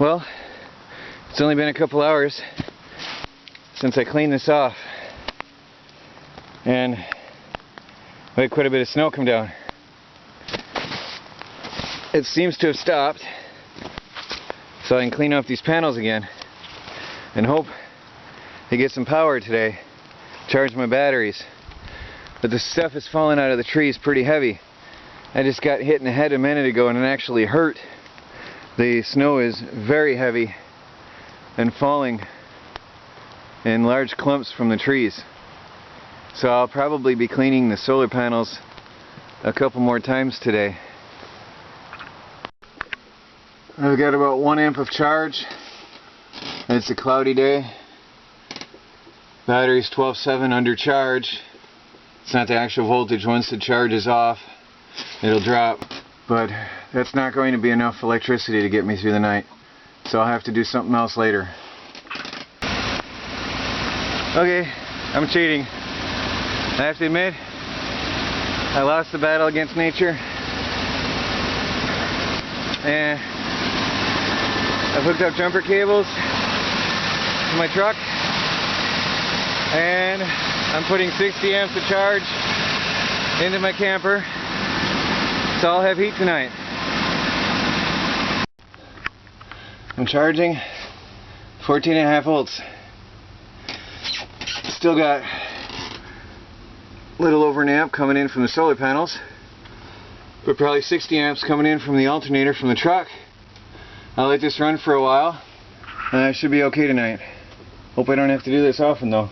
Well, it's only been a couple hours since I cleaned this off, and we had quite a bit of snow come down. It seems to have stopped, so I can clean off these panels again and hope to get some power today, charge my batteries. But the stuff is falling out of the trees pretty heavy. I just got hit in the head a minute ago and it actually hurt. The snow is very heavy and falling in large clumps from the trees. So I'll probably be cleaning the solar panels a couple more times today. I've got about 1 amp of charge. It's a cloudy day. Battery's 12.7 under charge. It's not the actual voltage. Once the charge is off, it'll drop. But that's not going to be enough electricity to get me through the night. So I'll have to do something else later. Okay, I'm cheating. I have to admit, I lost the battle against nature. And I've hooked up jumper cables to my truck. And I'm putting 60 amps of charge into my camper. So I'll have heat tonight. I'm charging 14.5 volts. Still got a little over an amp coming in from the solar panels, but probably 60 amps coming in from the alternator from the truck. I'll let this run for a while and I should be okay tonight. Hope I don't have to do this often though.